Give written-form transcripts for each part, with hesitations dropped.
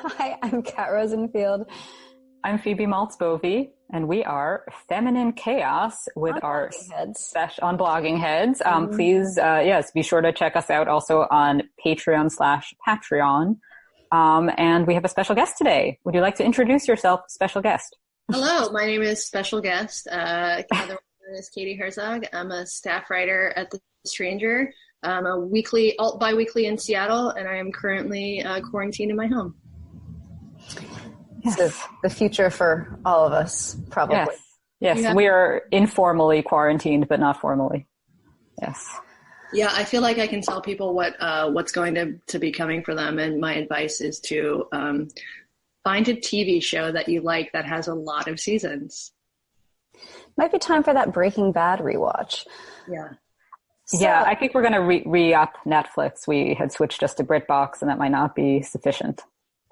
Hi, I'm Kat Rosenfield. I'm Phoebe Maltz Bovy, and we are Feminine Chaos with our on Blogging Heads. Please, be sure to check us out also on Patreon/Patreon. And we have a special guest today. Would you like to introduce yourself, special guest? Hello, my name is special guest. Otherwise known as Katie Herzog. I'm a staff writer at The Stranger. I'm a bi-weekly in Seattle, and I am currently quarantined in my home. Yes. The future for all of us, probably. Yes. Yeah. We are informally quarantined, but not formally. Yes. Yeah, I feel like I can tell people what's going to be coming for them, and my advice is to find a TV show that you like that has a lot of seasons. Might be time for that Breaking Bad rewatch. Yeah. Yeah, I think we're going to re-up Netflix. We had switched just to BritBox, and that might not be sufficient.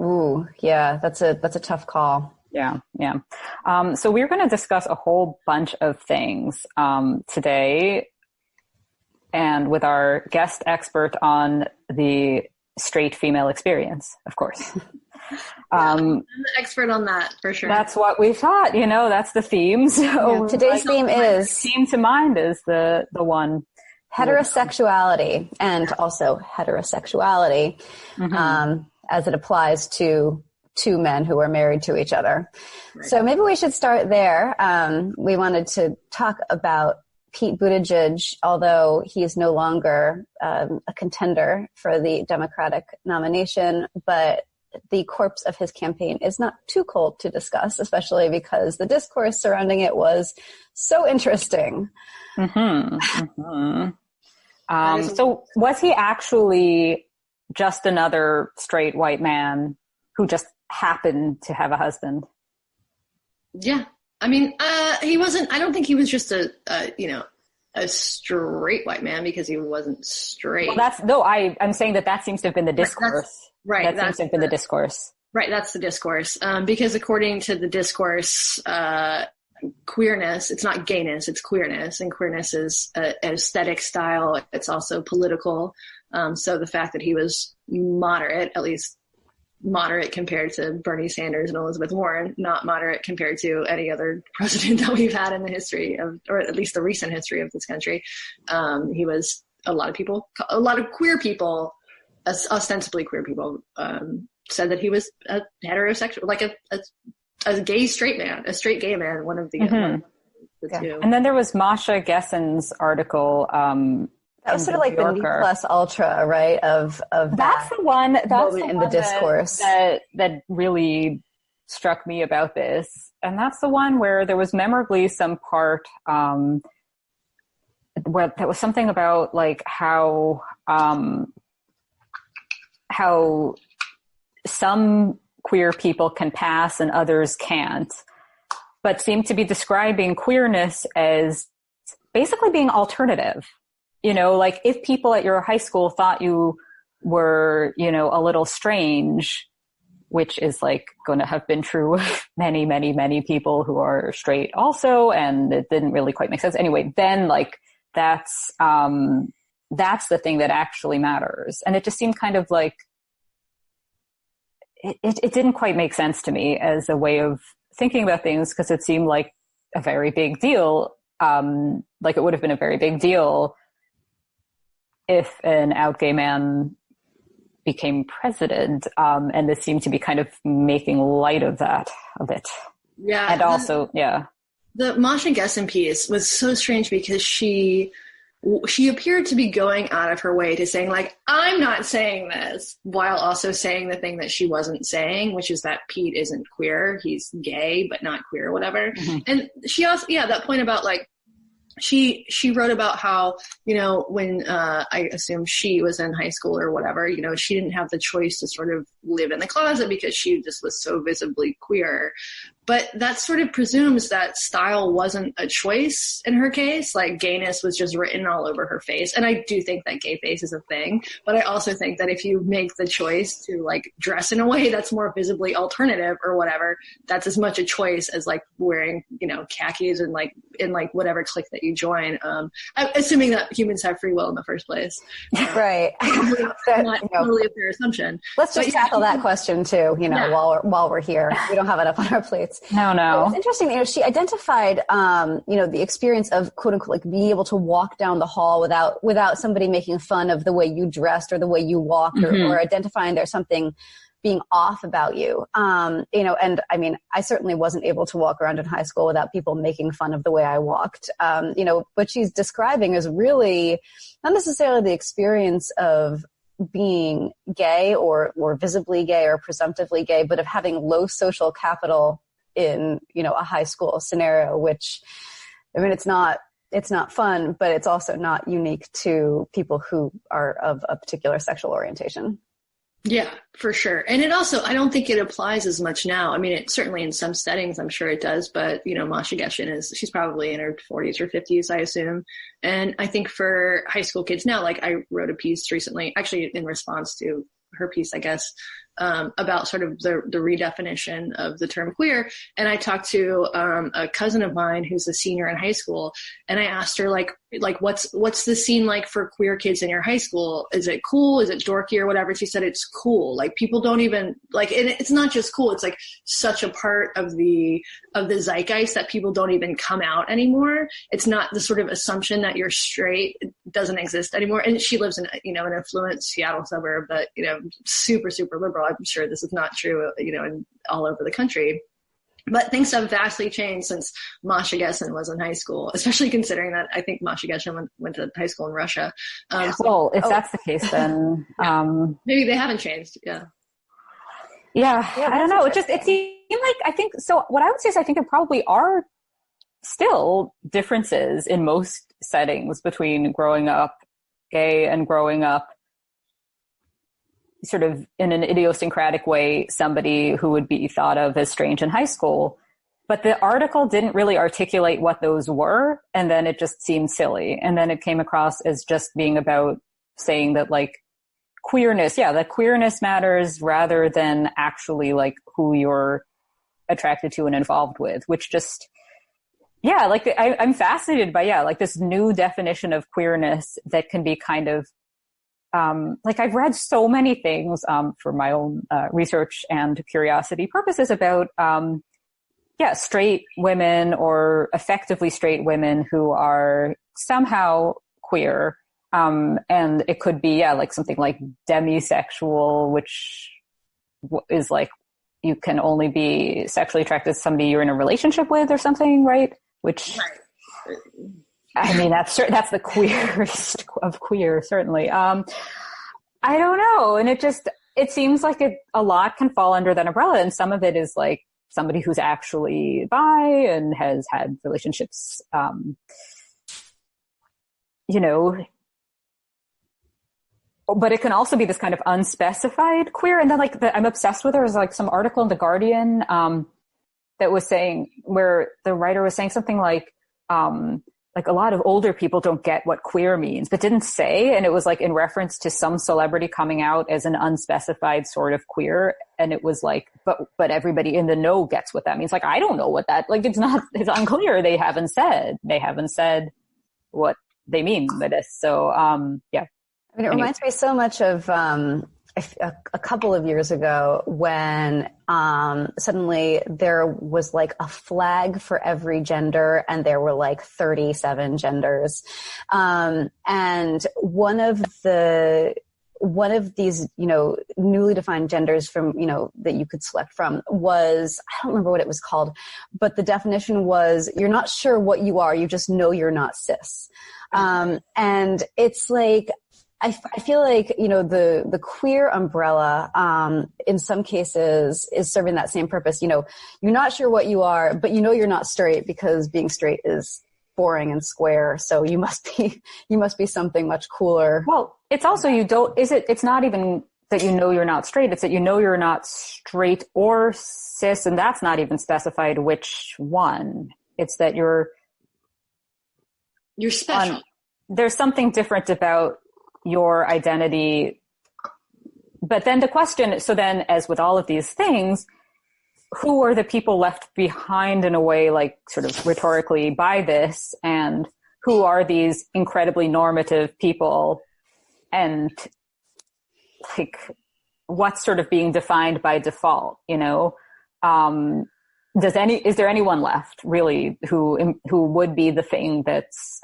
Ooh, yeah, that's a tough call. Yeah. So we're going to discuss a whole bunch of things today, and with our guest expert on the straight female experience, of course. I'm the expert on that, for sure. That's what we thought, that's the theme. So today's theme theme to mind is the one. Heterosexuality, and also heterosexuality. Mm-hmm. As it applies to two men who are married to each other. Right. So maybe we should start there. We wanted to talk about Pete Buttigieg, although he is no longer a contender for the Democratic nomination, but the corpse of his campaign is not too cold to discuss, especially because the discourse surrounding it was so interesting. Mm-hmm. Mm-hmm. So was he actually just another straight white man who just happened to have a husband? Yeah. I mean, he wasn't, I don't think he was just a straight white man, because he wasn't straight. Well, I'm saying that seems to have been the discourse. Right. That seems to have been the discourse. Right. That's the discourse. Because according to the discourse, queerness, it's not gayness, it's queerness, and queerness is an aesthetic style. It's also political. So the fact that he was moderate, at least moderate compared to Bernie Sanders and Elizabeth Warren, not moderate compared to any other president that we've had in the history of, or at least the recent history of this country. He was a lot of queer people, ostensibly queer people, said that he was a heterosexual, like a gay straight man, a straight gay man, one of the two. And then there was Masha Gessen's article. That was sort of like the me plus ultra, right? Of that's the one. That's in the discourse that really struck me about this, and that's the one where there was memorably some part where there was something about like how some queer people can pass and others can't, but seem to be describing queerness as basically being alternative. Like if people at your high school thought you were, a little strange, which is like going to have been true of many, many, many people who are straight also, and it didn't really quite make sense. Anyway, then like that's the thing that actually matters. And it just seemed kind of like, it didn't quite make sense to me as a way of thinking about things, because it seemed like a very big deal. Like it would have been a very big deal if an out gay man became president. And this seemed to be kind of making light of that a bit. Yeah. And also, the Masha Gessen piece was so strange because she appeared to be going out of her way to saying like, I'm not saying this, while also saying the thing that she wasn't saying, which is that Pete isn't queer. He's gay, but not queer, whatever. Mm-hmm. And she also, that point about like, she wrote about how, when I assume she was in high school or whatever, she didn't have the choice to sort of live in the closet because she just was so visibly queer. But that sort of presumes that style wasn't a choice in her case. Like gayness was just written all over her face. And I do think that gay face is a thing, but I also think that if you make the choice to like dress in a way that's more visibly alternative or whatever, that's as much a choice as like wearing, you know, khakis and like in like whatever clique that you join. Assuming that humans have free will in the first place. Right. Not totally a fair assumption. Let's just tackle that question too, you know, while we're here. We don't have enough on our plates. No. It's interesting, you know, she identified, you know, the experience of quote unquote, like being able to walk down the hall without somebody making fun of the way you dressed or the way you walked or identifying there's something being off about you. You know, and I mean, I certainly wasn't able to walk around in high school without people making fun of the way I walked. You know, what she's describing is really not necessarily the experience of being gay or visibly gay or presumptively gay, but of having low social capital in, you know, a high school scenario, which, I mean, it's not fun, but it's also not unique to people who are of a particular sexual orientation. Yeah, for sure. And it also, I don't think it applies as much now. I mean, it certainly in some settings, I'm sure it does, but you know, Masha Geshen she's probably in her 40s or 50s, I assume. And I think for high school kids now, like I wrote a piece recently, actually in response to her piece, I guess, about sort of the redefinition of the term queer. And I talked to a cousin of mine who's a senior in high school, and I asked her like what's the scene like for queer kids in your high school? Is it cool? Is it dorky or whatever? She said it's cool. Like people don't even like, and it's not just cool. It's like such a part of the zeitgeist that people don't even come out anymore. It's not the sort of assumption that you're straight. It doesn't exist anymore. And she lives in, you know, an affluent Seattle suburb that, you know, super, super liberal. I'm sure this is not true, you know, in all over the country. But things have vastly changed since Masha Geshen was in high school, especially considering that I think Masha Geshen went to high school in Russia. Well, if that's the case, then maybe they haven't changed. Yeah, I don't know. It seemed like, I think, so what I would say is I think there probably are still differences in most settings between growing up gay and growing up sort of in an idiosyncratic way, somebody who would be thought of as strange in high school. But the article didn't really articulate what those were. And then it just seemed silly. And then it came across as just being about saying that like queerness, that queerness matters rather than actually like who you're attracted to and involved with, which just, like I'm fascinated by, like this new definition of queerness that can be kind of, like I've read so many things for my own research and curiosity purposes about straight women or effectively straight women who are somehow queer, and it could be like something like demisexual, which is like you can only be sexually attracted to somebody you're in a relationship with or something, right? Which I mean, that's the queerest of queer, certainly. I don't know. And it seems like a lot can fall under that umbrella. And some of it is like somebody who's actually bi and has had relationships, but it can also be this kind of unspecified queer. And then like I'm obsessed with, there was like some article in The Guardian, that was saying, where the writer was saying something like a lot of older people don't get what queer means, but didn't say. And it was like in reference to some celebrity coming out as an unspecified sort of queer. And it was like, but everybody in the know gets what that means. Like, I don't know what that, like, it's unclear. They haven't said what they mean by this. So, yeah. I mean, it reminds me so much of, a couple of years ago when suddenly there was like a flag for every gender and there were like 37 genders. And one of these, newly defined genders from, that you could select from was, I don't remember what it was called, but the definition was, you're not sure what you are, you just know you're not cis. And it's like, I feel like, the queer umbrella, in some cases is serving that same purpose. You're not sure what you are, but you're not straight because being straight is boring and square. So you must be something much cooler. Well, it's also, it's not even that you know you're not straight. It's that you know you're not straight or cis, and that's not even specified which one. It's that you're special. There's something different about your identity. But then the question, so then as with all of these things, who are the people left behind in a way, like sort of rhetorically by this, and who are these incredibly normative people, and like what's sort of being defined by default, you know? Is there anyone left really who would be the thing that's,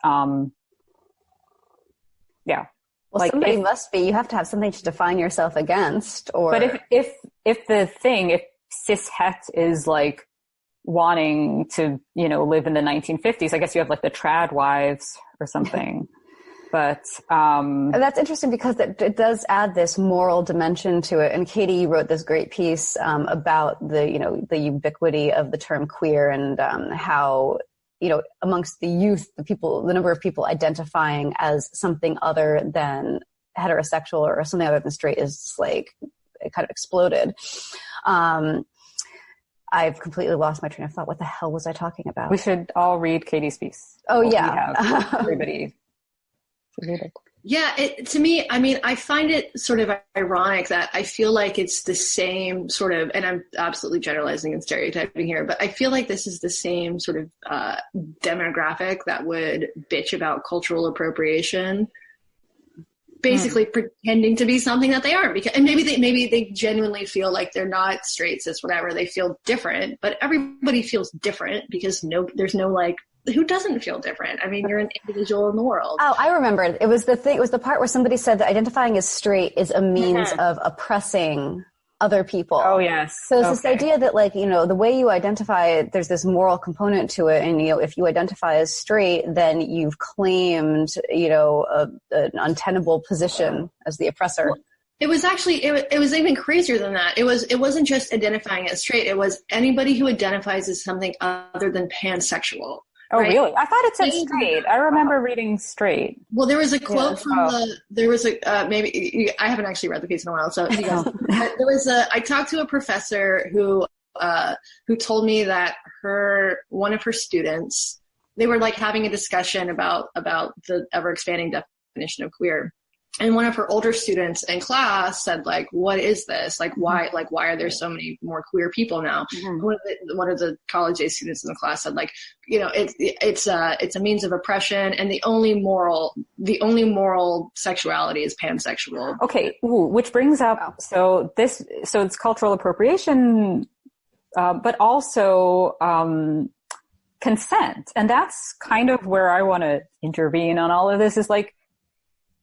yeah. Well, like somebody must be. You have to have something to define yourself against, or. But if cis het is like wanting to, you know, live in the 1950s, I guess you have like the trad wives or something. But that's interesting because it does add this moral dimension to it. And Katie wrote this great piece about the ubiquity of the term queer and how, you know, amongst the youth, the number of people identifying as something other than heterosexual or something other than straight is like, it kind of exploded. I've completely lost my train of thought. What the hell was I talking about? We should all read Katie's piece. Oh, yeah. Everybody should read it. Yeah, to me, I mean, I find it sort of ironic that I feel like it's the same sort of, and I'm absolutely generalizing and stereotyping here, but I feel like this is the same sort of demographic that would bitch about cultural appropriation, basically pretending to be something that they aren't. Because, and maybe they genuinely feel like they're not straight, cis, whatever. They feel different, but everybody feels different because there's no like, who doesn't feel different? I mean, you're an individual in the world. Oh, I remember. It was the part where somebody said that identifying as straight is a means of oppressing other people. Oh, yes. So it's this idea that, like, you know, the way you identify, there's this moral component to it. And, you know, if you identify as straight, then you've claimed, you know, an untenable position as the oppressor. Well, it was actually, it was even crazier than that. It wasn't just identifying as straight. It was anybody who identifies as something other than pansexual. Oh, right? Really? I thought it said straight. I remember reading straight. Well, there was a quote maybe, I haven't actually read the piece in a while, so you guys, I talked to a professor who told me that one of her students, they were like having a discussion about the ever expanding definition of queer. And one of her older students in class said, like, what is this? Like, why are there so many more queer people now? Mm-hmm. One of the college-age students in the class said, like, you know, it's a means of oppression, and the only moral sexuality is pansexual. Okay. Ooh, which brings up, so it's cultural appropriation, but also, consent. And that's kind of where I want to intervene on all of this, is like,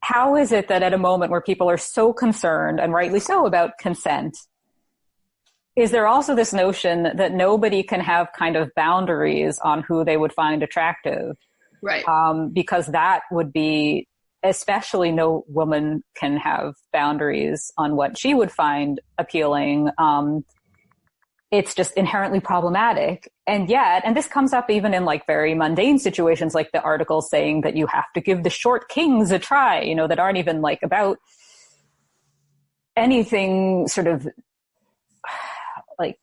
how is it that at a moment where people are so concerned, and rightly so, about consent, is there also this notion that nobody can have kind of boundaries on who they would find attractive? Right. Because that would be, especially no woman can have boundaries on what she would find appealing. It's just inherently problematic. And yet, and this comes up even in like very mundane situations, like the article saying that you have to give the short kings a try, you know, that aren't even like about anything sort of like,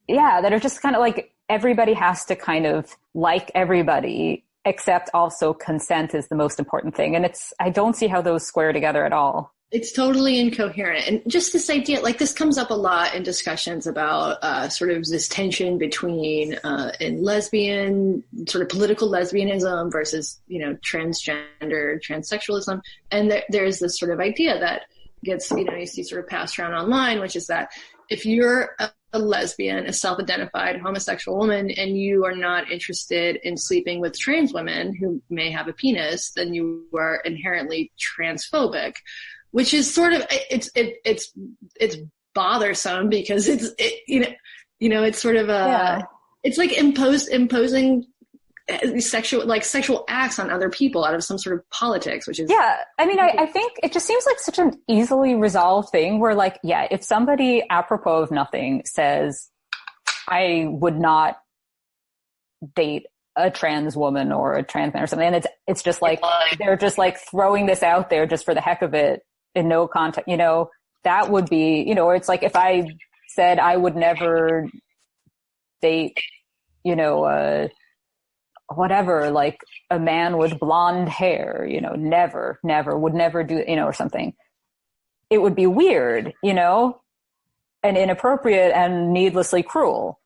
yeah, that are just kind of like everybody has to kind of like everybody, except also consent is the most important thing. And I don't see how those square together at all. It's totally incoherent. And just this idea, like this comes up a lot in discussions about sort of this tension between in lesbian, sort of political lesbianism versus, you know, transgender, transsexualism. And there's this sort of idea that gets, you know, you see sort of passed around online, which is that if you're a lesbian, a self-identified homosexual woman, and you are not interested in sleeping with trans women who may have a penis, then you are inherently transphobic. Which is sort of, it's bothersome because it's sort of it's like imposing sexual acts on other people out of some sort of politics, which is. Yeah. I mean, I think it just seems like such an easily resolved thing where, like, yeah, if somebody apropos of nothing says, I would not date a trans woman or a trans man or something, and it's just like, they're just like throwing this out there just for the heck of it. in no context, you know, that would be, you know, or it's like if I said I would never date, you know, whatever, like a man with blonde hair, you know, would never do, you know, or something. It would be weird, you know, and inappropriate and needlessly cruel.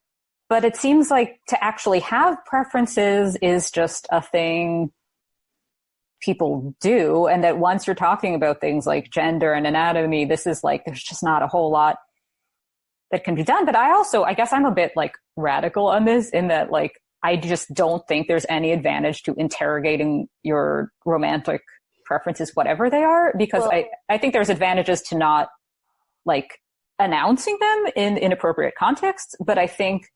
But it seems like to actually have preferences is just a thing people do. And that once you're talking about things like gender and anatomy, this is like, there's just not a whole lot that can be done. But I guess I'm a bit like radical on this in that, like, I just don't think there's any advantage to interrogating your romantic preferences, whatever they are, because I think there's advantages to not like announcing them in inappropriate contexts. But I think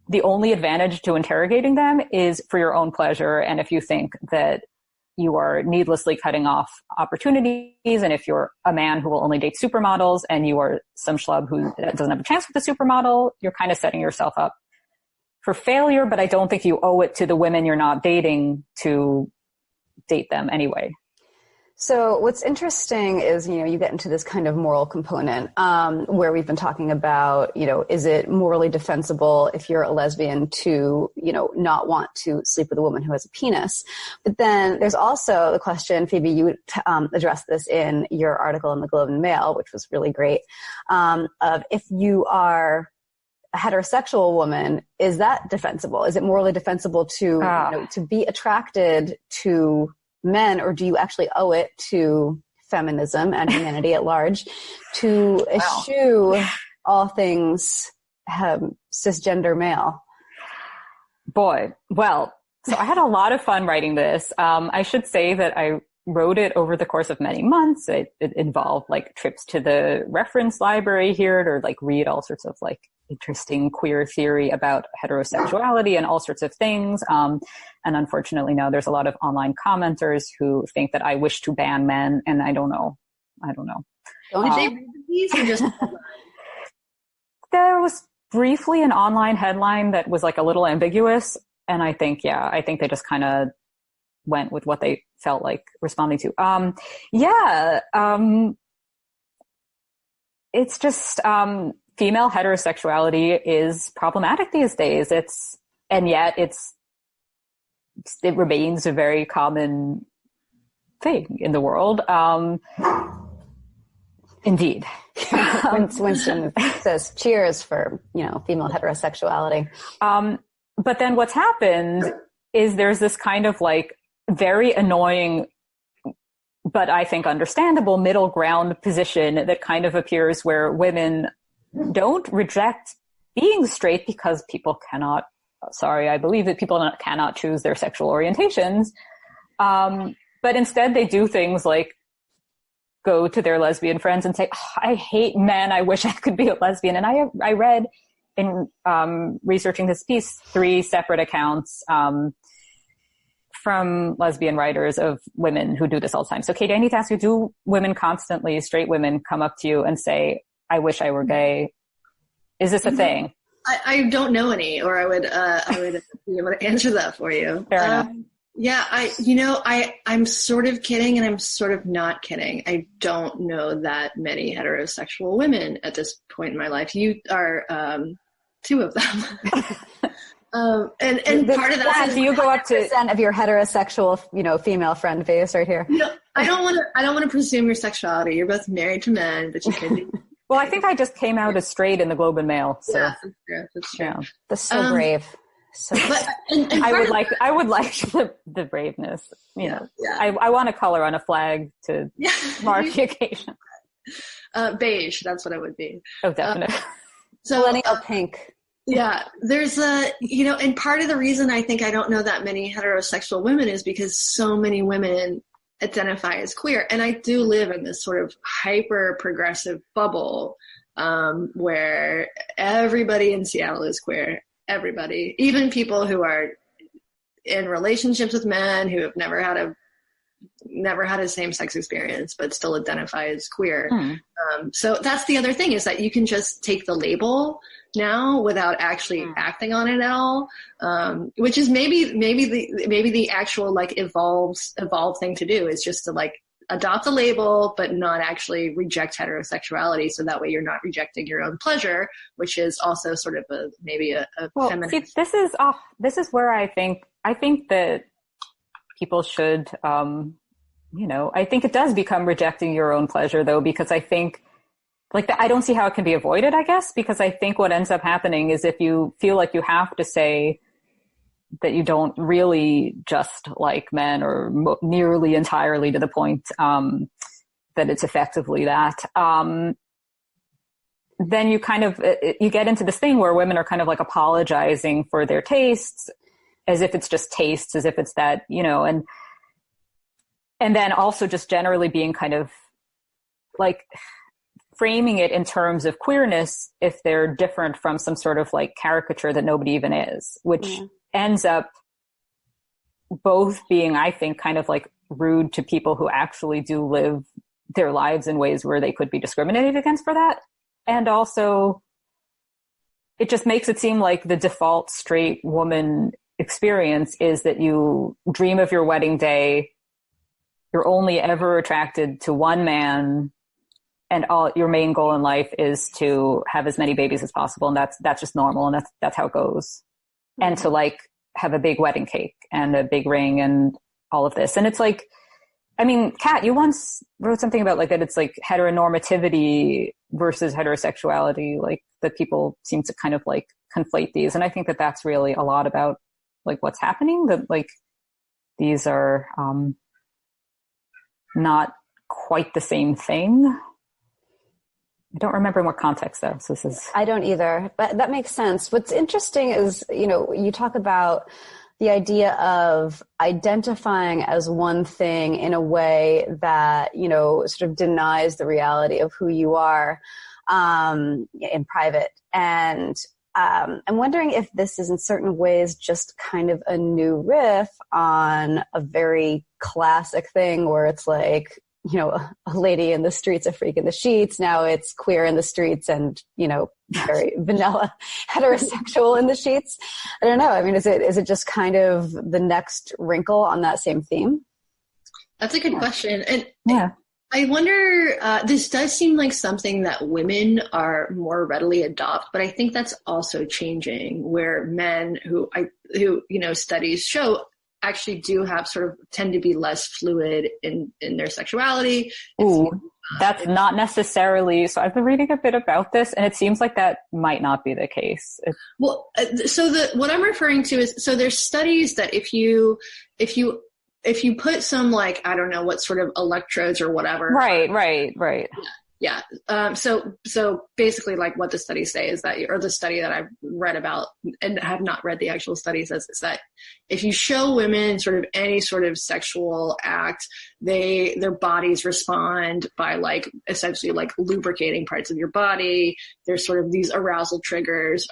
the only advantage to interrogating them is for your own pleasure. And if you think that you are needlessly cutting off opportunities, and if you're a man who will only date supermodels and you are some schlub who doesn't have a chance with a supermodel, you're kind of setting yourself up for failure. But I don't think you owe it to the women you're not dating to date them anyway. So what's interesting is, you know, you get into this kind of moral component where we've been talking about, you know, is it morally defensible if you're a lesbian to, you know, not want to sleep with a woman who has a penis? But then there's also the question, Phoebe, you addressed this in your article in the Globe and Mail, which was really great, of if you are a heterosexual woman, is that defensible? Is it morally defensible to, you know, to be attracted to men, or do you actually owe it to feminism and humanity at large to eschew all things cisgender male? Boy, well, so I had a lot of fun writing this. I should say that I wrote it over the course of many months. It involved like trips to the reference library here to like read all sorts of like interesting queer theory about heterosexuality and all sorts of things. And unfortunately, now there's a lot of online commenters who think that I wish to ban men, and I don't know. Don't they read the piece or just There was briefly an online headline that was like a little ambiguous, and I think they just kind of went with what they felt like responding to. It's just female heterosexuality is problematic these days. It remains a very common thing in the world. Indeed. Winston says cheers for, you know, female heterosexuality. But then what's happened is there's this kind of like very annoying, but I think understandable middle ground position that kind of appears where women don't reject being straight because people cannot, I believe that people cannot choose their sexual orientations. But instead they do things like go to their lesbian friends and say, I hate men. I wish I could be a lesbian. And I read in researching this piece 3 separate accounts from lesbian writers of women who do this all the time. So Katie, I need to ask you, do women constantly, straight women, come up to you and say, I wish I were gay? Is this a thing? I don't know any, or I would be able to answer that for you. Fair enough. Yeah, I'm sort of kidding and I'm sort of not kidding. I don't know that many heterosexual women at this point in my life. You are 2 of them. And part of that is, do you go up to % of your heterosexual, you know, female friend base right here? No, I don't want to presume your sexuality. You're both married to men, but you can be. Well, I think I just came out as straight in the Globe and Mail. So. Yeah, that's true. Yeah. That's so brave. So but, and I would like the braveness. You know, I want a color on a flag to mark the occasion. Beige, that's what it would be. Oh, definitely. So millennial pink. Yeah, there's and part of the reason I think I don't know that many heterosexual women is because so many women identify as queer. And I do live in this sort of hyper progressive bubble where everybody in Seattle is queer. Everybody, even people who are in relationships with men who have never had a same-sex experience but still identify as queer. So that's the other thing, is that you can just take the label now without actually acting on it at all, which is maybe the actual like evolved thing to do, is just to like adopt a label, but not actually reject heterosexuality. So that way you're not rejecting your own pleasure, which is also sort of maybe a feminist. See, this is where I think that people should, I think it does become rejecting your own pleasure though, because I think I don't see how it can be avoided, I guess, because I think what ends up happening is if you feel like you have to say that you don't really just like men or nearly entirely to the point that it's effectively that, then you kind of, you get into this thing where women are kind of like apologizing for their tastes as if it's just tastes, as if it's that, and then also just generally being kind of like framing it in terms of queerness if they're different from some sort of like caricature that nobody even is, which ends up both being, I think, kind of like rude to people who actually do live their lives in ways where they could be discriminated against for that. And also it just makes it seem like the default straight woman experience is that you dream of your wedding day. You're only ever attracted to one man, and your main goal in life is to have as many babies as possible. And that's just normal. And that's how it goes. Mm-hmm. And to like have a big wedding cake and a big ring and all of this. And it's like, I mean, Kat, you once wrote something about like that it's like heteronormativity versus heterosexuality, like that people seem to kind of like conflate these. And I think that that's really a lot about like what's happening, that like these are not quite the same thing. I don't remember in what context though. So this is... I don't either, but that makes sense. What's interesting is, you talk about the idea of identifying as one thing in a way that, sort of denies the reality of who you are in private. And I'm wondering if this is in certain ways just kind of a new riff on a very classic thing where it's like, a lady in the streets, a freak in the sheets. Now it's queer in the streets and, very vanilla heterosexual in the sheets. I don't know. I mean, is it just kind of the next wrinkle on that same theme? That's a good question. And I wonder, this does seem like something that women are more readily adopt, but I think that's also changing, where men who studies show actually do have sort of tend to be less fluid in their sexuality. Ooh, that's not necessarily. So I've been reading a bit about this, and it seems like that might not be the case. Well, what I'm referring to is, so there's studies that if you put some, like, I don't know what sort of electrodes or whatever. Right. Yeah. So basically, like, what the studies say is that, or the study that I've read about and have not read the actual study says, is that if you show women sort of any sort of sexual act, their bodies respond by like essentially like lubricating parts of your body. There's sort of these arousal triggers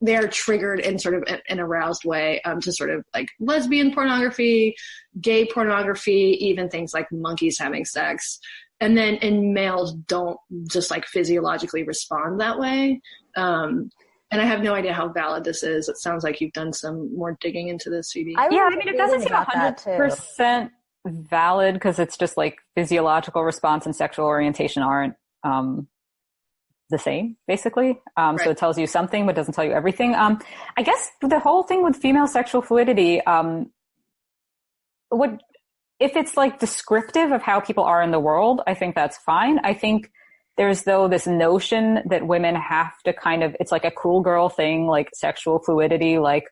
they're triggered in sort of an aroused way, to sort of like lesbian pornography, gay pornography, even things like monkeys having sex. And then in males don't just like physiologically respond that way. And I have no idea how valid this is. It sounds like you've done some more digging into this, Phoebe. It doesn't seem 100% valid, because it's just like physiological response and sexual orientation aren't the same, basically. Right. So it tells you something, but doesn't tell you everything. I guess the whole thing with female sexual fluidity, if it's like descriptive of how people are in the world, I think that's fine. I think there's though this notion that women have to kind of, it's like a cool girl thing, like sexual fluidity, like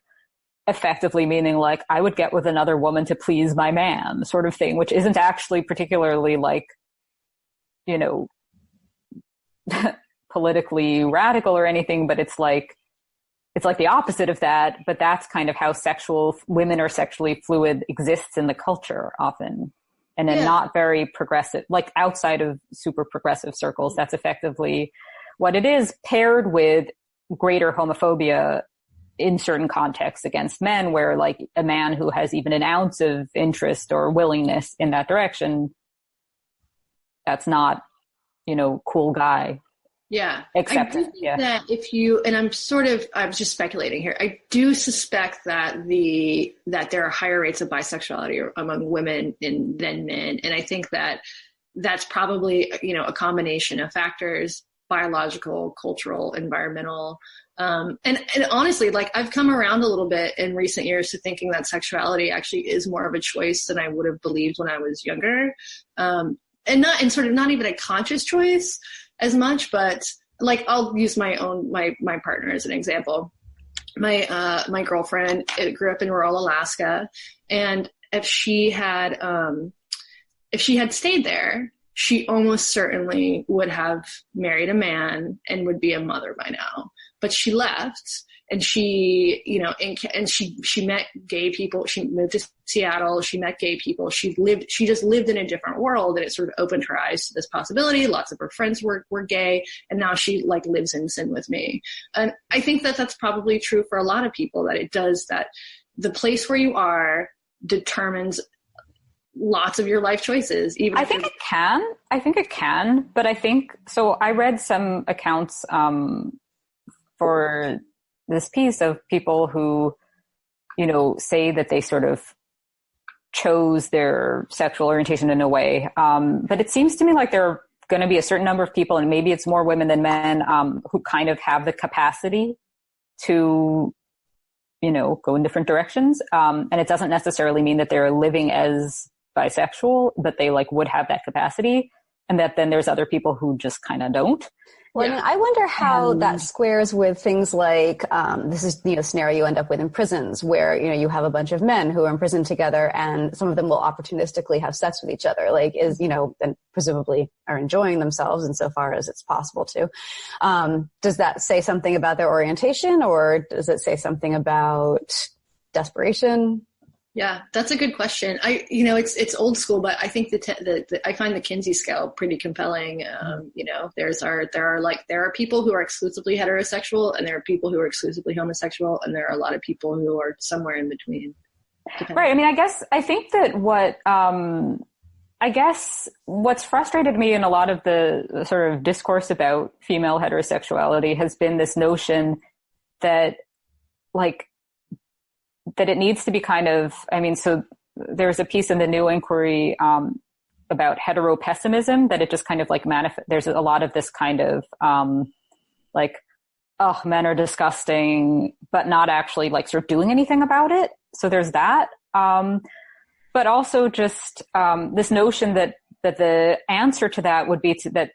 effectively meaning like I would get with another woman to please my man sort of thing, which isn't actually particularly like, politically radical or anything, but it's like the opposite of that, but that's kind of how women are sexually fluid exists in the culture often. And then not very progressive, like outside of super progressive circles, that's effectively what it is, paired with greater homophobia in certain contexts against men, where like a man who has even an ounce of interest or willingness in that direction, that's not, cool guy Yeah. accept I do it. think Yeah. that I'm just speculating here. I do suspect that there are higher rates of bisexuality among women than men. And I think that that's probably, a combination of factors, biological, cultural, environmental. And honestly, like, I've come around a little bit in recent years to thinking that sexuality actually is more of a choice than I would have believed when I was younger. And not even a conscious choice as much, but like, I'll use my partner as an example. My girlfriend grew up in rural Alaska, and if she had stayed there, she almost certainly would have married a man and would be a mother by now. But she left, and she met gay people. She moved to Seattle. She met gay people. She just lived in a different world, and it sort of opened her eyes to this possibility. Lots of her friends were gay, and now she like lives in sin with me. And I think that that's probably true for a lot of people, that the place where you are determines lots of your life choices. I think it can, but I think, so I read some accounts for this piece of people who, say that they sort of chose their sexual orientation in a way. But it seems to me like there are going to be a certain number of people, and maybe it's more women than men, who kind of have the capacity to, go in different directions. And it doesn't necessarily mean that they're living as bisexual, but they like would have that capacity, and that then there's other people who just kind of don't. Well, yeah. I mean, I wonder how that squares with things like, this is, scenario you end up with in prisons where, you have a bunch of men who are in prison together, and some of them will opportunistically have sex with each other, and presumably are enjoying themselves insofar as it's possible to. Does that say something about their orientation, or does it say something about desperation? Yeah, that's a good question. It's old school, but I think I find the Kinsey scale pretty compelling. There are people who are exclusively heterosexual, and there are people who are exclusively homosexual, and there are a lot of people who are somewhere in between. Right. I mean, I think that what's frustrated me in a lot of the sort of discourse about female heterosexuality has been this notion that that it needs to be kind of, so there's a piece in the New Inquiry about heteropessimism, that it just kind of like there's a lot of this kind of men are disgusting, but not actually like sort of doing anything about it. So there's that. But also just this notion that the answer to that would be that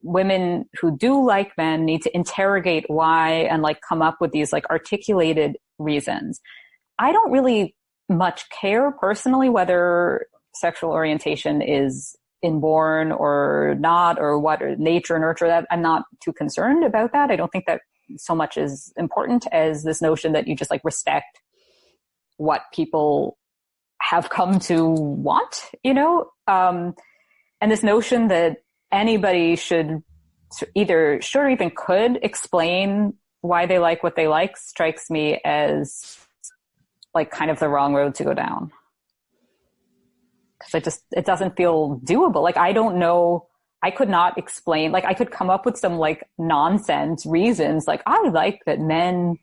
women who do like men need to interrogate why and like come up with these like articulated reasons. I don't really much care personally whether sexual orientation is inborn or not, or what, or nature, nurture. That I'm not too concerned about that. I don't think that so much is important as this notion that you just like respect what people have come to want, and this notion that anybody should or even could explain why they like what they like strikes me as like kind of the wrong road to go down. Because it doesn't feel doable. Like, I don't know, I could not explain, like I could come up with some like nonsense reasons. Like, I like that men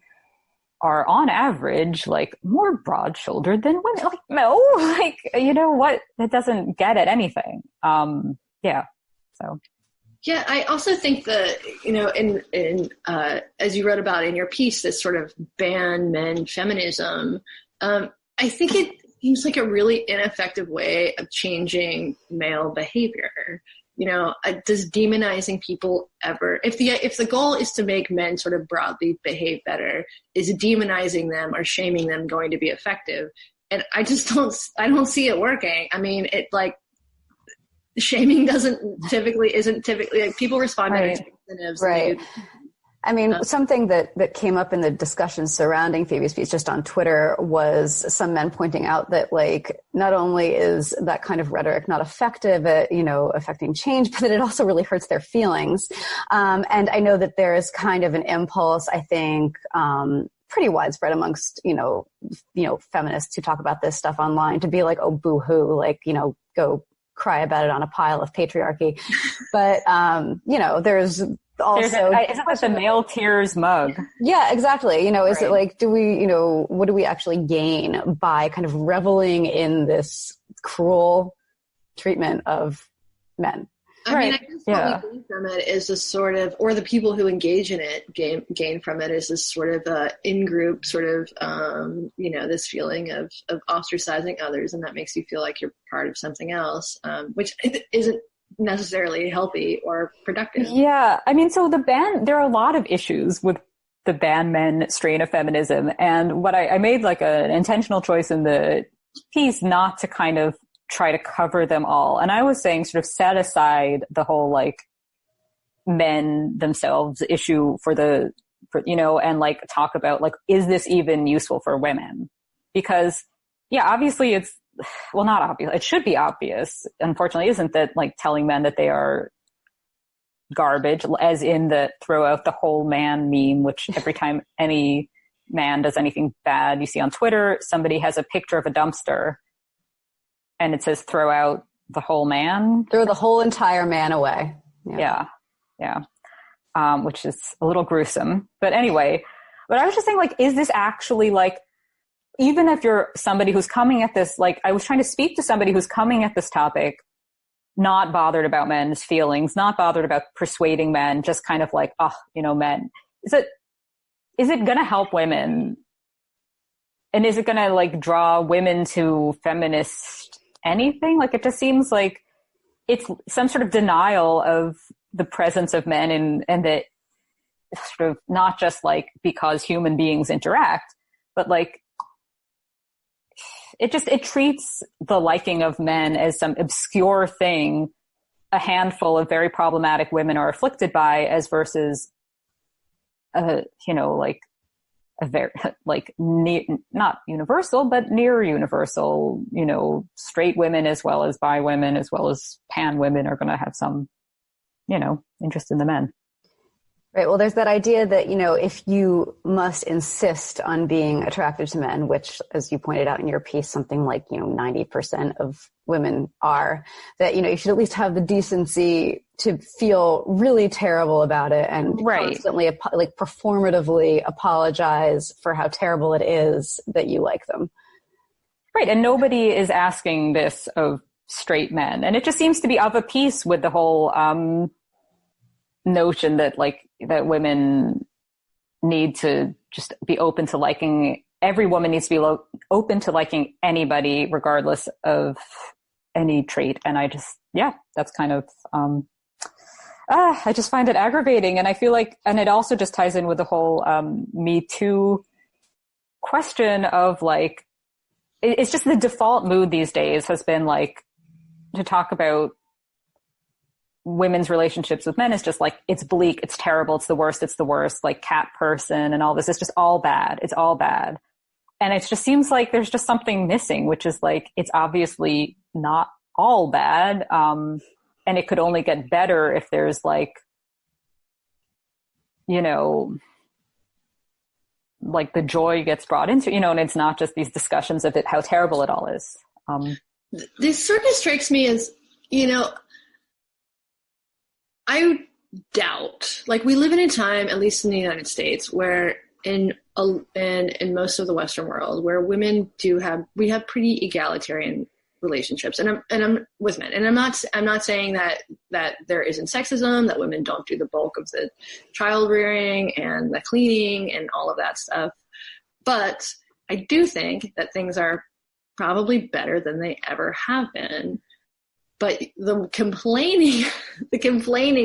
are on average like more broad shouldered than women. Like, no, like, what? That doesn't get at anything. Yeah. So. Yeah, I also think that, in as you wrote about in your piece, this sort of ban men feminism, I think it seems like a really ineffective way of changing male behavior. Does demonizing people ever, if the goal is to make men sort of broadly behave better, is demonizing them or shaming them going to be effective? And I don't see it working. I mean, shaming isn't typically like, people respond to incentives. Right. I mean, something that came up in the discussion surrounding Phoebe's piece just on Twitter was some men pointing out that, like, not only is that kind of rhetoric not effective at, affecting change, but that it also really hurts their feelings. And I know that there is kind of an impulse, I think, pretty widespread amongst, feminists who talk about this stuff online to be like, oh, boo-hoo, like, go cry about it on a pile of patriarchy. But, there's also, isn't that the male tears mug? Yeah, exactly. Is it like, what do we actually gain by kind of reveling in this cruel treatment of men? I mean, I guess what we gain from it is this sort of, or the people who engage in it gain from it is this sort of in-group sort of, this feeling of ostracizing others, and that makes you feel like you're part of something else, which isn't necessarily healthy or productive. Yeah. I mean, so there are a lot of issues with the ban men strain of feminism. And what I made like an intentional choice in the piece not to kind of try to cover them all. And I was saying sort of set aside the whole like men themselves issue and like talk about like, is this even useful for women? Because obviously not obvious. It should be obvious. Unfortunately, isn't that like telling men that they are garbage, as in the throw out the whole man meme, which every time any man does anything bad, you see on Twitter, somebody has a picture of a dumpster and it says throw out the whole man. Throw the whole entire man away. Yeah. Which is a little gruesome. But anyway, but I was just saying, like, is this actually like, even if you're somebody who's coming at this, like I was trying to speak to somebody who's coming at this topic, not bothered about men's feelings, not bothered about persuading men, just kind of like, men. Is it going to help women? And is it going to like draw women to feminist anything? Like, it just seems like it's some sort of denial of the presence of men and that sort of not just like because human beings interact, but like it treats the liking of men as some obscure thing a handful of very problematic women are afflicted by, as versus like a very like not universal but near universal, straight women as well as bi women as well as pan women are going to have some interest in the men. Right. Well, there's that idea that, if you must insist on being attracted to men, which, as you pointed out in your piece, something like, 90% of women are, that, you should at least have the decency to feel really terrible about it and constantly, like, performatively apologize for how terrible it is that you like them. Right. And nobody is asking this of straight men. And it just seems to be of a piece with the whole, notion that that women need to just be open to liking, every woman needs to be open to liking anybody regardless of any trait. And I just, that's kind of, I just find it aggravating. And I feel like, and it also just ties in with the whole Me Too question of like, it's just the default mood these days has been like to talk about women's relationships with men is just like, it's bleak, it's terrible, it's the worst, like cat person and all this. It's just all bad. It's all bad. And it just seems like there's just something missing, which is like, it's obviously not all bad. And it could only get better if there's like, like the joy gets brought into, and it's not just these discussions of how terrible it all is. This sort of strikes me as, I doubt, like we live in a time, at least in the United States, where in most of the Western world, where women we have pretty egalitarian relationships, and I'm with men, and I'm not saying that there isn't sexism, that women don't do the bulk of the child rearing and the cleaning and all of that stuff, but I do think that things are probably better than they ever have been. But the complaining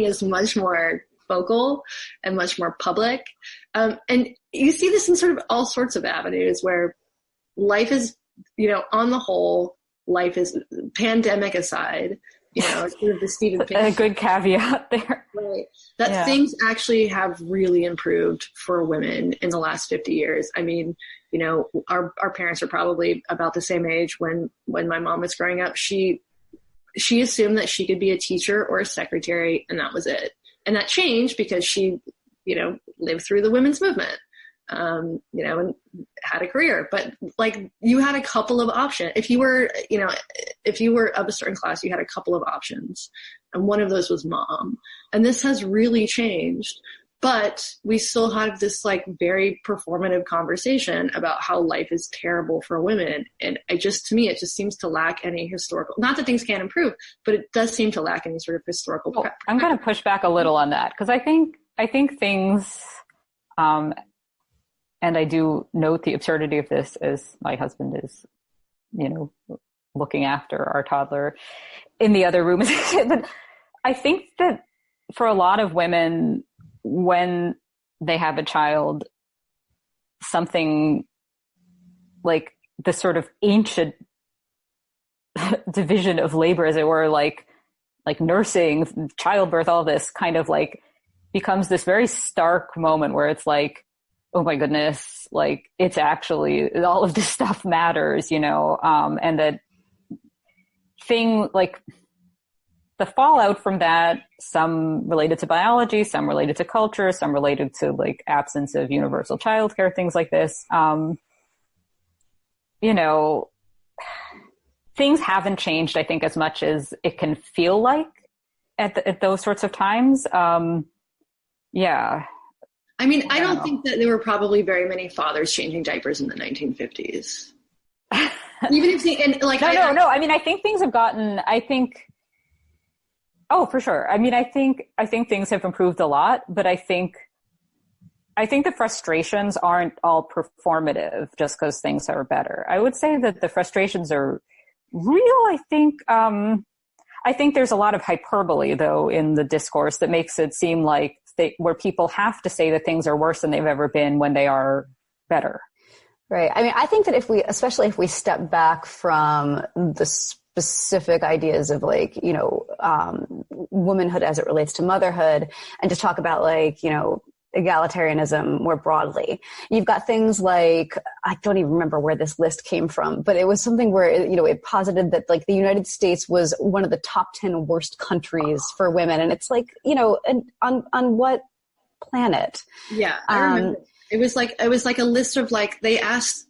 is much more vocal and much more public. And you see this in sort of all sorts of avenues where life is, on the whole, life is, pandemic aside, sort of the Stephen King. A good caveat there. Right. That things actually have really improved for women in the last 50 years. I mean, our parents are probably about the same age when my mom was growing up. She assumed that she could be a teacher or a secretary, and that was it. And that changed because she, lived through the women's movement. and had a career. But like, you had a couple of options. If you were of a certain class, you had a couple of options, and one of those was mom. And this has really changed. But we still have this like very performative conversation about how life is terrible for women. And to me, it just seems to lack any historical, not that things can't improve, but it does seem to lack any sort of historical. Well, I'm going to push back a little on that, because I think things, and I do note the absurdity of this as my husband is, looking after our toddler in the other room. But I think that for a lot of women, when they have a child, something like the sort of ancient division of labor, as it were, like nursing, childbirth, all this kind of like becomes this very stark moment where it's like, oh my goodness, like it's actually, all of this stuff matters, and that thing, like the fallout from that, some related to biology, some related to culture, some related to like absence of universal childcare, things like this. Things haven't changed, I think, as much as it can feel like at those sorts of times. Yeah. I mean, I don't think that there were probably very many fathers changing diapers in the 1950s. Even if no. I mean, I think things have gotten, oh, for sure. I mean, I think things have improved a lot, but I think the frustrations aren't all performative just because things are better. I would say that the frustrations are real. I think there's a lot of hyperbole though in the discourse that makes it seem like where people have to say that things are worse than they've ever been when they are better. Right. I mean, I think that especially if we step back from the specific ideas of like, womanhood as it relates to motherhood, and just talk about like, egalitarianism more broadly. You've got things like, I don't even remember where this list came from, but it was something where, it posited that like the United States was one of the top 10 worst countries for women. And it's like, on what planet? Yeah. I remember. It was like a list of like, they asked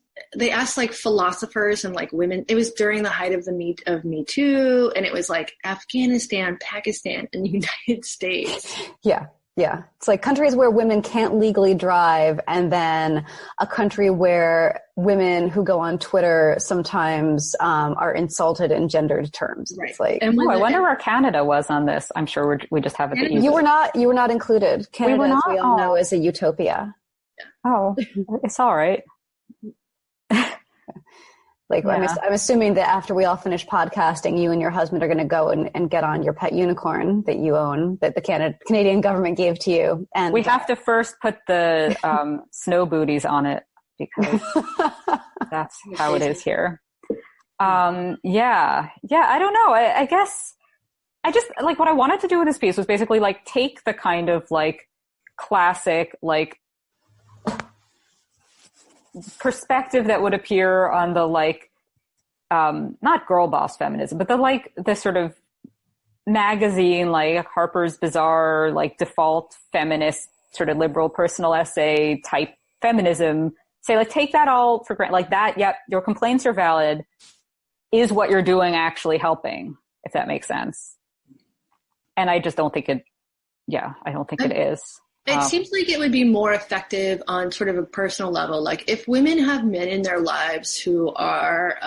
like philosophers and like women. It was during the height of Me Too. And it was like Afghanistan, Pakistan, and the United States. Yeah. Yeah. It's like countries where women can't legally drive, and then a country where women who go on Twitter sometimes are insulted in gendered terms. Right. It's like, I wonder where Canada was on this. I'm sure we just have it. You were not included. Canada, as we all know, is a utopia. Oh, it's all right. Like, yeah. I'm assuming that after we all finish podcasting, you and your husband are going to go and get on your pet unicorn that you own, that the Canadian government gave to you. And we have to first put the snow booties on it, because that's how it is here. Yeah. I don't know. I guess I just like what I wanted to do with this piece was basically like take the kind of like classic like perspective that would appear on the like not girl boss feminism, but the sort of magazine like Harper's Bazaar like default feminist sort of liberal personal essay type feminism. Say like take that all for granted, like that. Yep, your complaints are valid. Is what you're doing actually helping? If that makes sense. And I just don't think it. Yeah, I don't think it is. It seems like it would be more effective on sort of a personal level. Like if women have men in their lives who are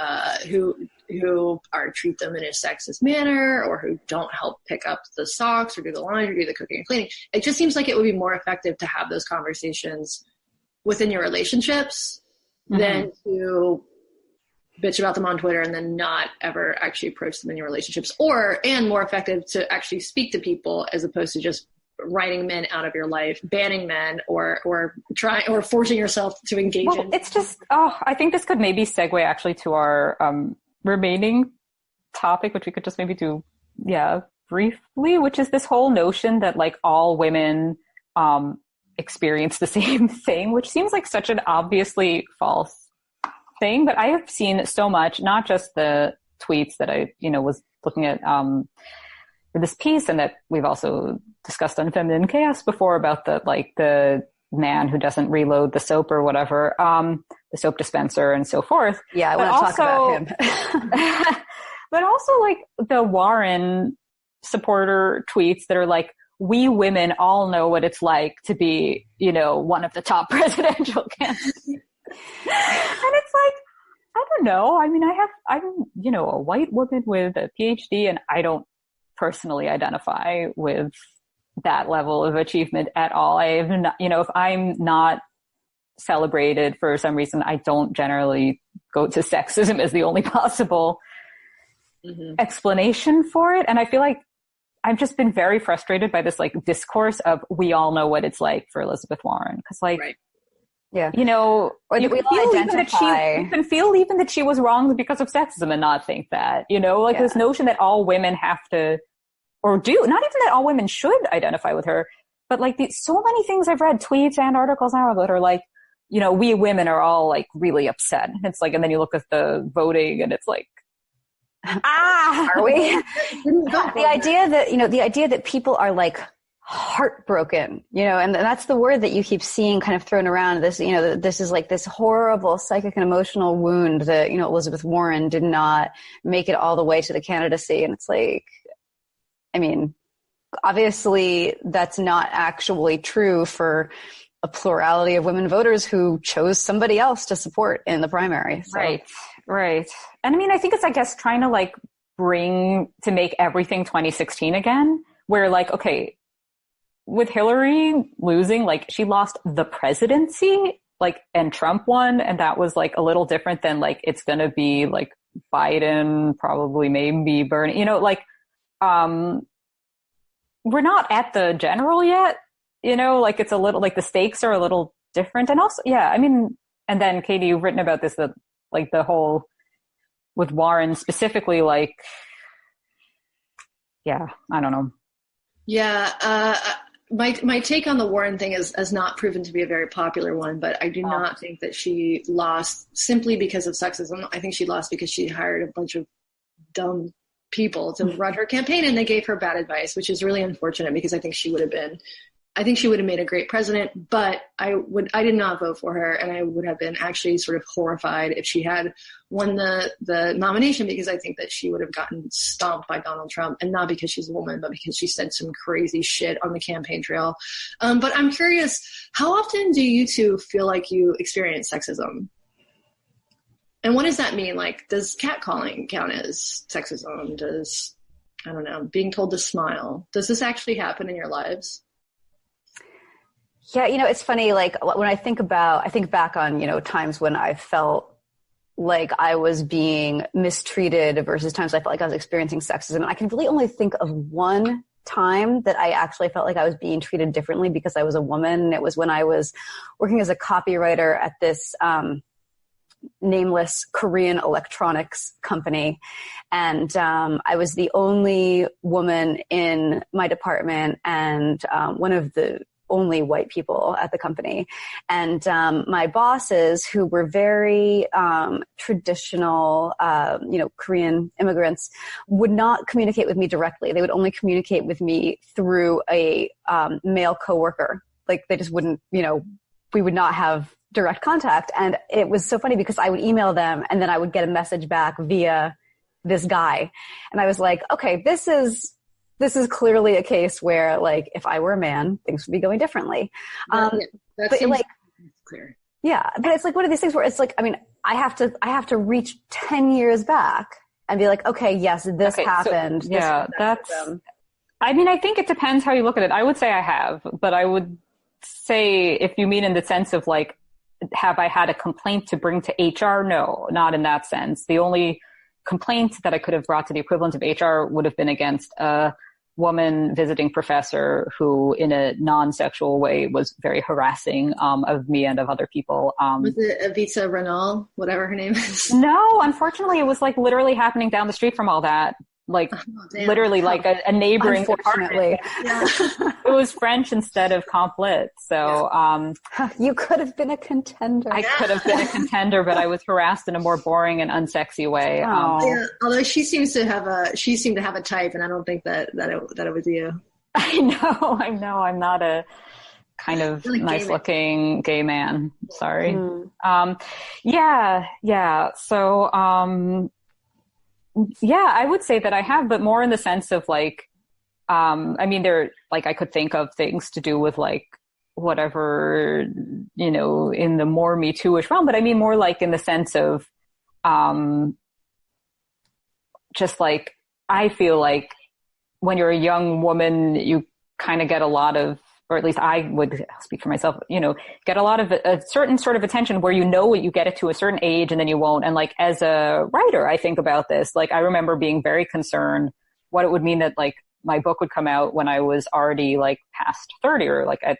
treat them in a sexist manner, or who don't help pick up the socks or do the laundry, or do the cooking and cleaning, it just seems like it would be more effective to have those conversations within your relationships than to bitch about them on Twitter and then not ever actually approach them in your relationships, and more effective to actually speak to people as opposed to just writing men out of your life, banning men, or forcing yourself to engage in. It's just, I think this could maybe segue actually to our remaining topic, which we could just maybe do, briefly, which is this whole notion that like all women experience the same thing, which seems like such an obviously false thing. But I have seen so much, not just the tweets that I, was looking at for this piece, and that we've also discussed on Feminine Chaos before, about the man who doesn't reload the soap or whatever, the soap dispenser and so forth. Yeah, I want to talk about him. But also like the Warren supporter tweets that are like, we women all know what it's like to be, one of the top presidential candidates. And it's like, I don't know. I mean, I'm, a white woman with a PhD, and I don't personally identify with that level of achievement at all. I have not, if I'm not celebrated for some reason, I don't generally go to sexism as the only possible explanation for it. And I feel like I've just been very frustrated by this like discourse of we all know what it's like for Elizabeth Warren. Cause like, right. Yeah. Or you can feel even that she was wrong because of sexism and not think that, this notion that all women have to, or do, not even that all women should identify with her, but like so many things I've read, tweets and articles now about her, like, we women are all like really upset. It's like, and then you look at the voting and it's like, are we? The idea that people are like heartbroken, and that's the word that you keep seeing kind of thrown around. This, this is like this horrible psychic and emotional wound that, Elizabeth Warren did not make it all the way to the candidacy. And it's like, I mean, obviously that's not actually true for a plurality of women voters who chose somebody else to support in the primary. So. Right. And I mean, I think it's, I guess, trying to like to make everything 2016 again, where like, okay, with Hillary losing, like she lost the presidency, like, and Trump won. And that was like a little different than like, it's going to be like Biden, probably maybe Bernie, we're not at the general yet, like it's a little, like the stakes are a little different. And also, yeah, I mean, and then Katie, you've written about this, that like the whole with Warren specifically, like, yeah, I don't know. Yeah. My take on the Warren thing has not proven to be a very popular one, but I do not think that she lost simply because of sexism. I think she lost because she hired a bunch of dumb people to run her campaign, and they gave her bad advice, which is really unfortunate because I think she would have made a great president, but I did not vote for her, and I would have been actually sort of horrified if she had won the nomination, because I think that she would have gotten stomped by Donald Trump, and not because she's a woman, but because she said some crazy shit on the campaign trail. But I'm curious, how often do you two feel like you experience sexism? And what does that mean? Like, does catcalling count as sexism? Does, I don't know, being told to smile? Does this actually happen in your lives? Yeah, it's funny, like when I think back on, times when I felt like I was being mistreated versus times I felt like I was experiencing sexism. And I can really only think of one time that I actually felt like I was being treated differently because I was a woman. And it was when I was working as a copywriter at this, nameless Korean electronics company. And I was the only woman in my department and one of the only white people at the company. And my bosses, who were very traditional, Korean immigrants, would not communicate with me directly. They would only communicate with me through a male coworker. Like they just wouldn't, we would not have direct contact. And it was so funny because I would email them and then I would get a message back via this guy. And I was like, okay, this is clearly a case where, like, if I were a man, things would be going differently. That seems like clear. Yeah, but it's like one of these things where it's like, I mean, I have to reach 10 years back and be like, okay, yes, this happened. So, yeah, I mean, I think it depends how you look at it. I would say I have, but I would say if you mean in the sense of like, have I had a complaint to bring to HR? No, not in that sense. The only complaint that I could have brought to the equivalent of HR would have been against a woman visiting professor who in a non-sexual way was very harassing of me and of other people. Was it Avisa Renal, whatever her name is? No, unfortunately it was like literally happening down the street from all that. Like literally like a neighboring department. Yeah. It was French instead of comp lit. So, you could have been a contender. I could have been a contender, but I was harassed in a more boring and unsexy way. Yeah, although she seemed to have a type, and I don't think that it was you. I know. I'm not a kind of really nice looking gay man. Sorry. Yeah. So, I would say that I have, but more in the sense of like, I mean, I could think of things to do with like whatever, in the more Me Too-ish realm, but I mean more like in the sense of, just like, I feel like when you're a young woman, you kind of get a lot of, or at least I would speak for myself, get a lot of a certain sort of attention where you get it to a certain age and then you won't. And like, as a writer, I think about this, like, I remember being very concerned what it would mean that like my book would come out when I was already like past 30 or like, I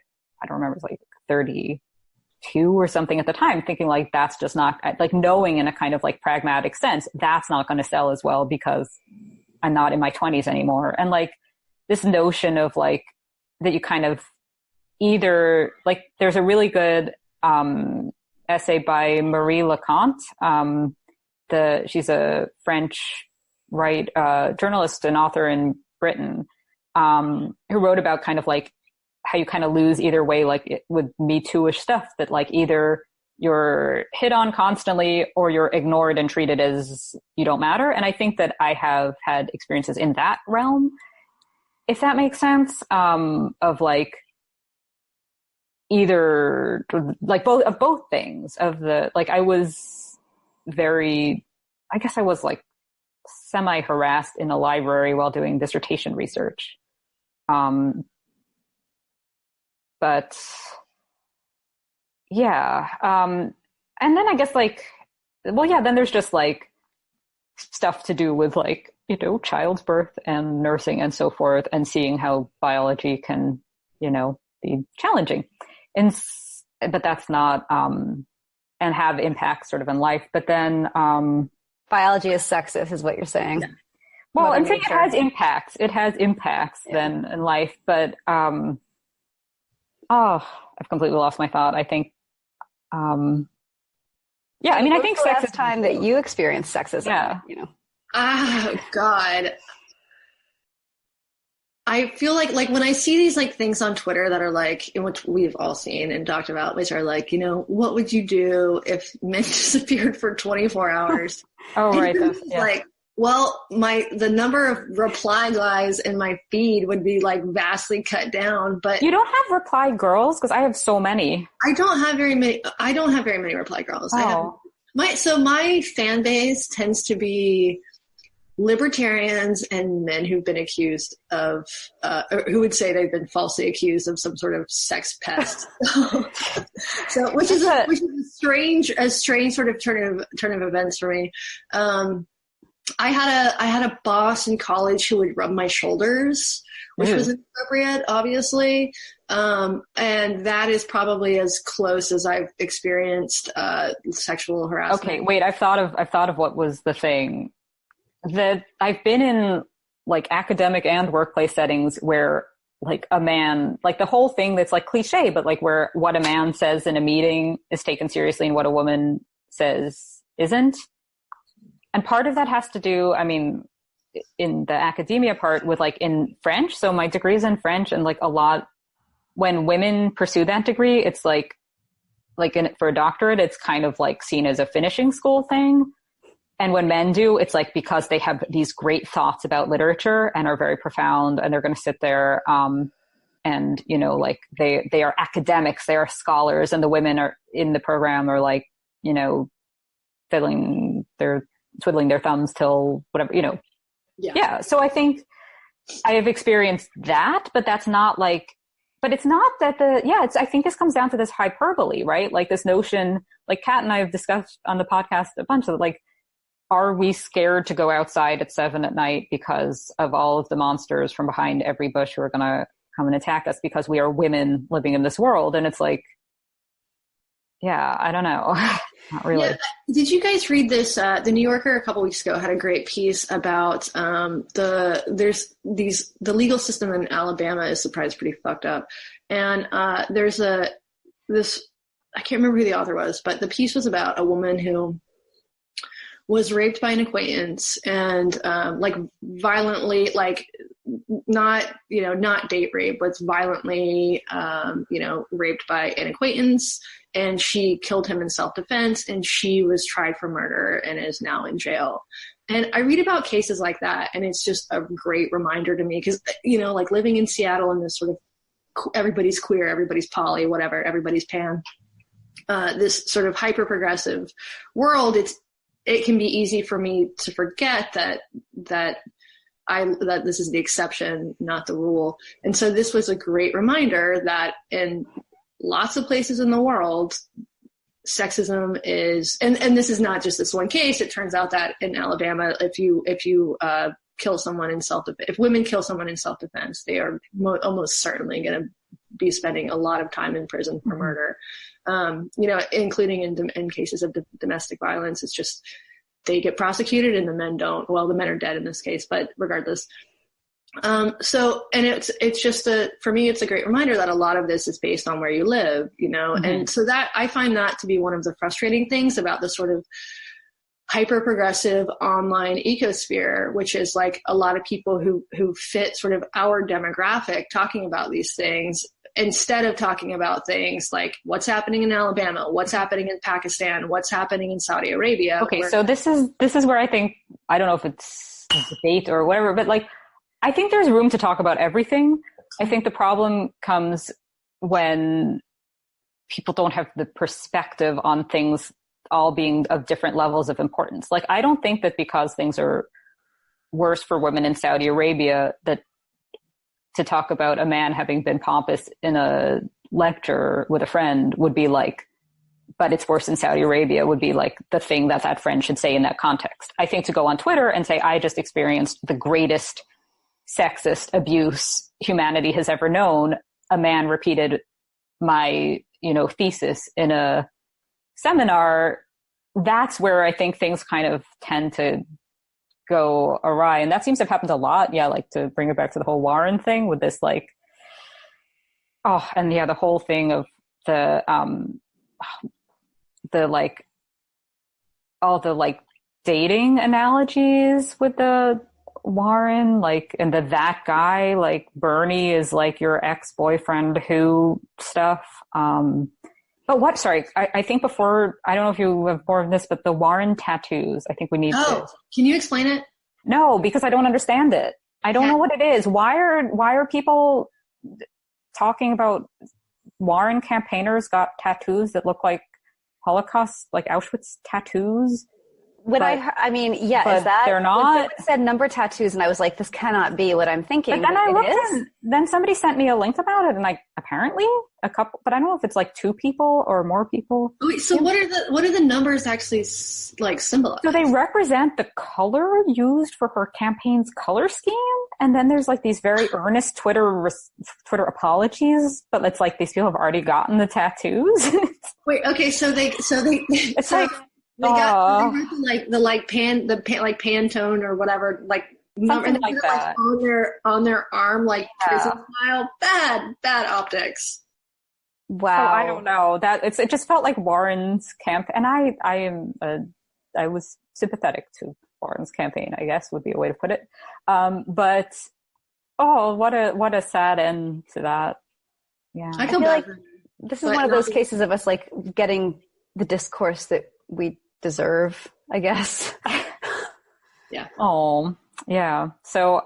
don't remember, it was like 32 or something at the time, thinking like, that's just not, like, knowing in a kind of like pragmatic sense, that's not going to sell as well because I'm not in my 20s anymore. And like this notion of like, that you kind of either like, there's a really good essay by Marie Leconte. She's a French journalist and author in Britain, who wrote about kind of like how you kind of lose either way, like with Me Too-ish stuff, that like either you're hit on constantly or you're ignored and treated as you don't matter. And I think that I have had experiences in that realm, if that makes sense, of like either like both things of the, like I was like semi-harassed in a library while doing dissertation research. But yeah. And then I guess like, then there's just like stuff to do with like, child's birth and nursing and so forth, and seeing how biology can, be challenging. But that's not, and have impacts sort of in life. But then, biology is sexist is what you're saying. Yeah. Well, I'm saying it has impacts. It has impacts then in life, but, I've completely lost my thought. I think, I think the last time that you experienced sexism, Oh God. I feel like when I see these like things on Twitter that are like, in which we've all seen and talked about, which are like, what would you do if men disappeared for 24 hours? Oh, right. Like, well, the number of reply guys in my feed would be like vastly cut down, but you don't have reply girls? Because I have so many. I don't have very many reply girls. Oh. My fan base tends to be libertarians and men who've been accused of, or who would say they've been falsely accused of some sort of sex pest. Which is a strange sort of turn of events for me. I had a boss in college who would rub my shoulders, which was inappropriate, obviously. And that is probably as close as I've experienced sexual harassment. Okay, wait, I've thought of what was the thing. That I've been in like academic and workplace settings where like a man, like the whole thing that's like cliche, but like where what a man says in a meeting is taken seriously and what a woman says isn't. And part of that has to do, I mean, in the academia part with like in French. So my degree is in French, and like a lot, when women pursue that degree, it's like for a doctorate, it's kind of like seen as a finishing school thing. And when men do, it's like because they have these great thoughts about literature and are very profound, and they're going to sit there, and like they are academics, they are scholars, and the women are in the program are like, twiddling their thumbs till whatever, Yeah. So I think I have experienced that, but that's not like, but it's not that I think this comes down to this hyperbole, right? Like this notion, like Kat and I have discussed on the podcast a bunch of like, are we scared to go outside at 7 p.m. because of all of the monsters from behind every bush who are going to come and attack us because we are women living in this world? And it's like, yeah, I don't know. Not really. Yeah. Did you guys read this? The New Yorker a couple weeks ago had a great piece about the legal system in Alabama is surprised pretty fucked up. And there's I can't remember who the author was, but the piece was about a woman who was raped by an acquaintance and like violently, like not date rape, but violently raped by an acquaintance, and she killed him in self-defense, and she was tried for murder and is now in jail. And I read about cases like that, and it's just a great reminder to me because, like living in Seattle in this sort of everybody's queer, everybody's poly, whatever, everybody's pan, this sort of hyper progressive world, it can be easy for me to forget that this is the exception, not the rule. And so this was a great reminder that in lots of places in the world, sexism is, and this is not just this one case. It turns out that in Alabama, if you kill someone in self-defense, if women kill someone in self-defense, they are almost certainly going to be spending a lot of time in prison for murder. Including in cases of domestic violence. It's just they get prosecuted and the men don't. Well, the men are dead in this case, but regardless. And it's just for me, it's a great reminder that a lot of this is based on where you live, and so that I find that to be one of the frustrating things about the sort of hyper progressive online ecosphere, which is like a lot of people who fit sort of our demographic talking about these things instead of talking about things like what's happening in Alabama, what's happening in Pakistan, what's happening in Saudi Arabia. Okay. So this is where I think, I don't know if it's a debate or whatever, but like, I think there's room to talk about everything. I think the problem comes when people don't have the perspective on things all being of different levels of importance. Like, I don't think that because things are worse for women in Saudi Arabia, that to talk about a man having been pompous in a lecture with a friend would be like, but it's worse in Saudi Arabia would be like the thing that friend should say in that context. I think to go on Twitter and say, I just experienced the greatest sexist abuse humanity has ever known. A man repeated my, thesis in a seminar. That's where I think things kind of tend to go awry. And that seems to have happened a lot. Yeah. Like to bring it back to the whole Warren thing with this, like, the whole thing of the like, all the like dating analogies with the Warren, like, and that guy, like Bernie is like your ex-boyfriend who stuff. But what, sorry, I think before, I don't know if you have more of this, but the Warren tattoos, I think we need to. Can you explain it? No, because I don't understand it. I don't know what it is. Why are people talking about Warren campaigners got tattoos that look like Holocaust, like Auschwitz tattoos? Is that, they're not. It said number tattoos, and I was like, this cannot be what I'm thinking. But then I looked, and then somebody sent me a link about it, and like apparently a couple, but I don't know if it's like 2 people or more people. Wait, so what are the numbers actually like symbolize? So they represent the color used for her campaign's color scheme, and then there's like these very earnest Twitter apologies, but it's like these people have already gotten the tattoos. Wait, okay, so they it's like. They got Pantone or whatever, like something like that on their arm, like prison style. Bad optics. Wow, so I don't know that it just felt like Warren's camp, and I was sympathetic to Warren's campaign, I guess would be a way to put it. But what a sad end to that. Yeah, I feel like this is one of those cases of us like getting the discourse that we deserve, I guess. Yeah. Oh, yeah. So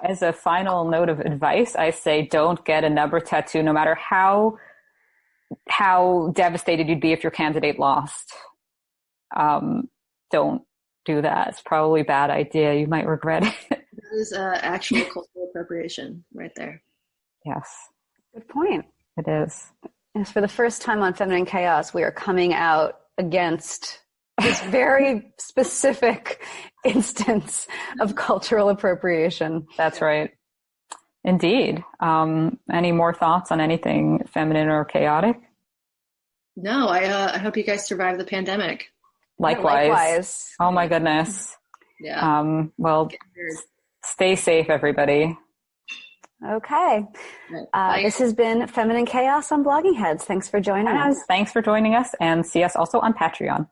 as a final note of advice, I say don't get a number tattoo, no matter how devastated you'd be if your candidate lost. Don't do that. It's probably a bad idea. You might regret it. That is actual cultural appropriation right there. Yes. Good point. It is. And for the first time on Feminine Chaos, we are coming out against this very specific instance of cultural appropriation. That's right. Indeed. Any more thoughts on anything feminine or chaotic? No, I hope you guys survive the pandemic. Likewise. Oh my goodness. Yeah. Well, stay safe, everybody. Okay. This has been Feminine Chaos on Blogging Heads. Thanks for joining us. Thanks for joining us, and see us also on Patreon.